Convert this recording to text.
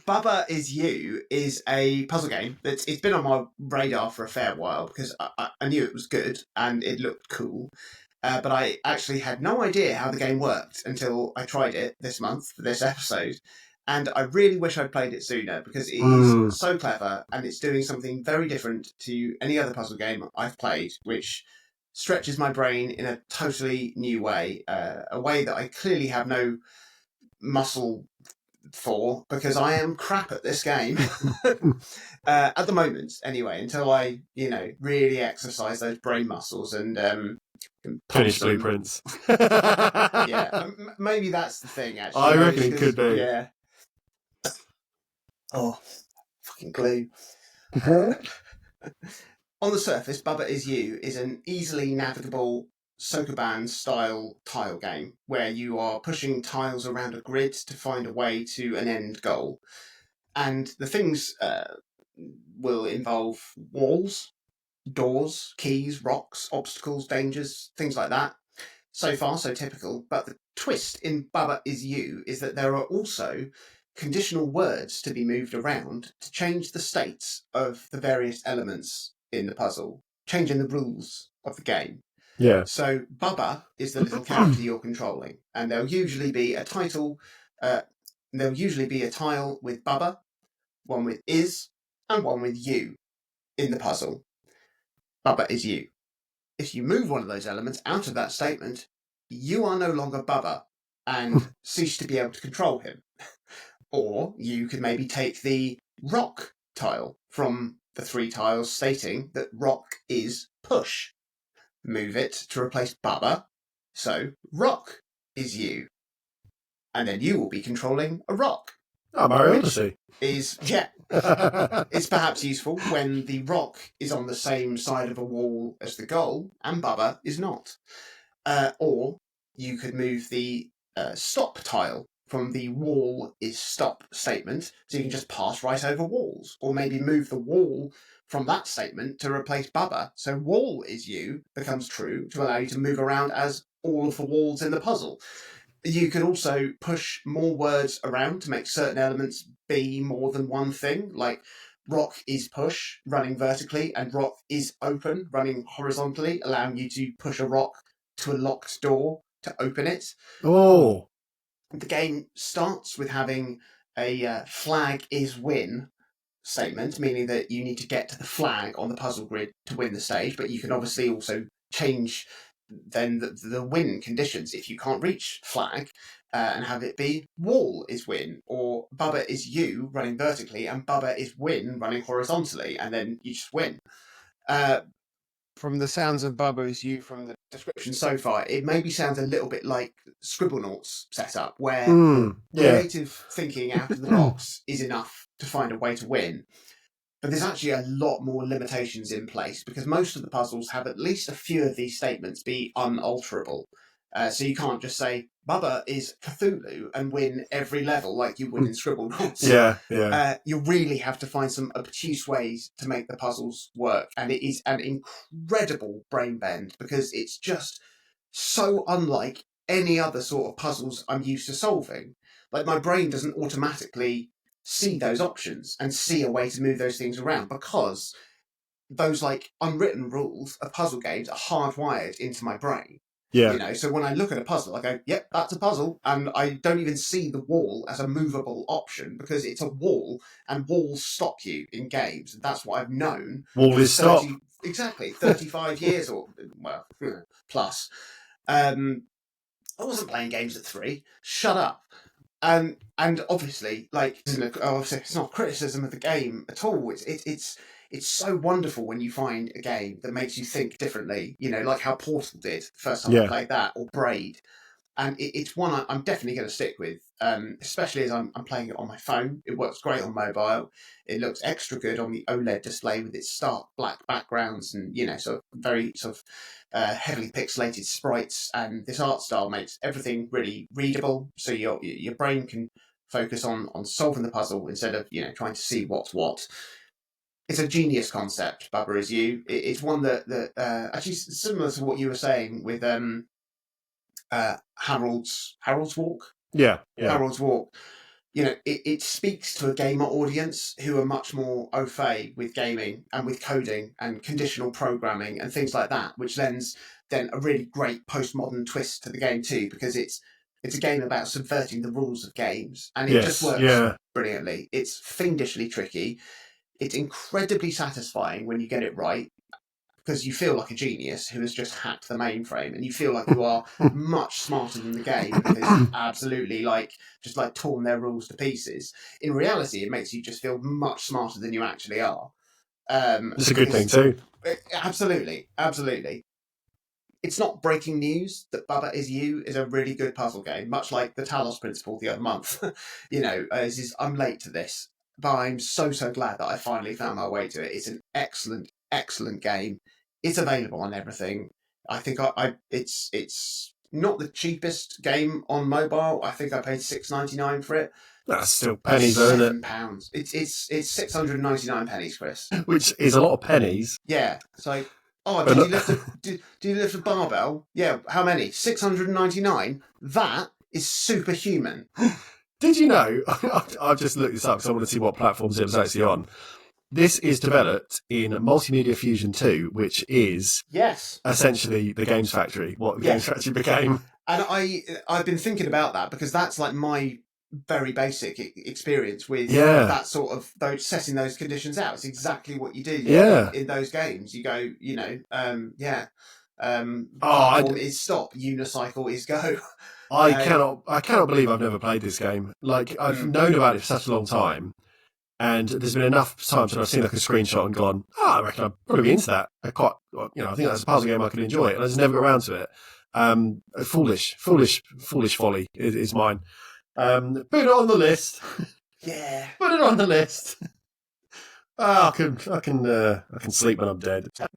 Bubba Is You is a puzzle game it's been on my radar for a fair while because I knew it was good and it looked cool. But I actually had no idea how the game worked until I tried it this month for this episode. And I really wish I'd played it sooner because it is so clever and it's doing something very different to any other puzzle game I've played, which stretches my brain in a totally new way, a way that I clearly have no muscle for because I am crap at this game at the moment anyway, until I really exercise those brain muscles and finish Blueprints. Yeah, maybe that's the thing actually. I reckon it could be. Yeah. Oh, fucking glue. On the surface, Bubba Is You is an easily navigable Sokoban style tile game where you are pushing tiles around a grid to find a way to an end goal. And the things will involve walls, doors, keys, rocks, obstacles, dangers, things like that. So far, so typical. But the twist in Bubba Is You is that there are also conditional words to be moved around to change the states of the various elements in the puzzle, changing the rules of the game. Yeah. So Bubba is the little character you're controlling, and there'll usually be a title. There'll usually be a tile with Bubba, one with Is, and one with You in the puzzle. Bubba Is You. If you move one of those elements out of that statement, you are no longer Bubba and cease to be able to control him. Or you could maybe take the rock tile from the 3 tiles stating that rock is push. Move it to replace Bubba, so rock is you. And then you will be controlling a rock. Oh, Mario Odyssey. It's perhaps useful when the rock is on the same side of a wall as the goal and Bubba is not. Or you could move the stop tile from the wall is stop statement, so you can just pass right over walls. Or maybe move the wall from that statement to replace Bubba, so wall is you becomes true to allow you to move around as all of the walls in the puzzle. You can also push more words around to make certain elements be more than one thing, like rock is push, running vertically, and rock is open, running horizontally, allowing you to push a rock to a locked door to open it. Oh. The game starts with having a flag is win statement, meaning that you need to get to the flag on the puzzle grid to win the stage, but you can obviously also change then the win conditions if you can't reach flag and have it be wall is win, or Bubba is you running vertically and Bubba is win running horizontally, and then you just win. From the sounds of Bubba Is You from the description so far, it maybe sounds a little bit like Scribblenauts setup, where creative thinking out of the box is enough to find a way to win. But there's actually a lot more limitations in place because most of the puzzles have at least a few of these statements be unalterable. So you can't just say, Bubba is Cthulhu and win every level like you would in Scribblenauts. You really have to find some obtuse ways to make the puzzles work. And it is an incredible brain bend because it's just so unlike any other sort of puzzles I'm used to solving. Like, my brain doesn't automatically see those options and see a way to move those things around because those like unwritten rules of puzzle games are hardwired into my brain. So when I look at a puzzle, I go, yep, that's a puzzle. And I don't even see the wall as a movable option because it's a wall and walls stop you in games. And that's what I've known. Wall is stop. Exactly. 35 years or, well, plus. I wasn't playing games at 3. Shut up. And obviously, like, it's not criticism of the game at all. It's so wonderful when you find a game that makes you think differently. Like how Portal did the first time I played that, or Braid. And it's one I'm definitely going to stick with, especially as I'm playing it on my phone. It works great on mobile. It looks extra good on the OLED display with its stark black backgrounds and, sort of very sort of heavily pixelated sprites. And this art style makes everything really readable, so your brain can focus on solving the puzzle instead of, trying to see what's what. It's a genius concept, Bubba Is You. It's one that actually similar to what you were saying with Harold's Walk. Yeah. Harold's Walk. it speaks to a gamer audience who are much more au fait with gaming and with coding and conditional programming and things like that, which lends then a really great postmodern twist to the game too, because it's a game about subverting the rules of games, and it just works brilliantly. It's fiendishly tricky. It's incredibly satisfying when you get it right, because you feel like a genius who has just hacked the mainframe, and you feel like you are much smarter than the game because you've absolutely just torn their rules to pieces. In reality, it makes you just feel much smarter than you actually are. It's a good thing too. Absolutely. It's not breaking news that Bubba Is You is a really good puzzle game, much like the Talos Principle the other month. I'm late to this, but I'm so glad that I finally found my way to it. It's an excellent game. It's available on everything. I think it's not the cheapest game on mobile. I think I paid $6.99 for it. That's still pennies, isn't it? £7. It's 699 pennies, Chris. Which is a lot of pennies. Yeah, it's like, did you lift a barbell? Yeah, how many? 699? That is superhuman. Did you know, I've just looked this up because I want to see what platforms it was actually on. This is developed in Multimedia Fusion 2, which is essentially the Games Factory, what the Games Factory became. And I've been thinking about that because that's like my very basic experience with that sort of setting those conditions out. It's exactly what you do in those games. You go, platform is stop, unicycle is go. I cannot believe I've never played this game. I've known about it for such a long time. And there's been enough times when I've seen a screenshot and gone, I reckon I'd probably be into that. I think that's a puzzle game I could enjoy, and I just never got around to it. Foolish folly is mine. Put it on the list. Yeah, put it on the list. I can sleep when I'm dead.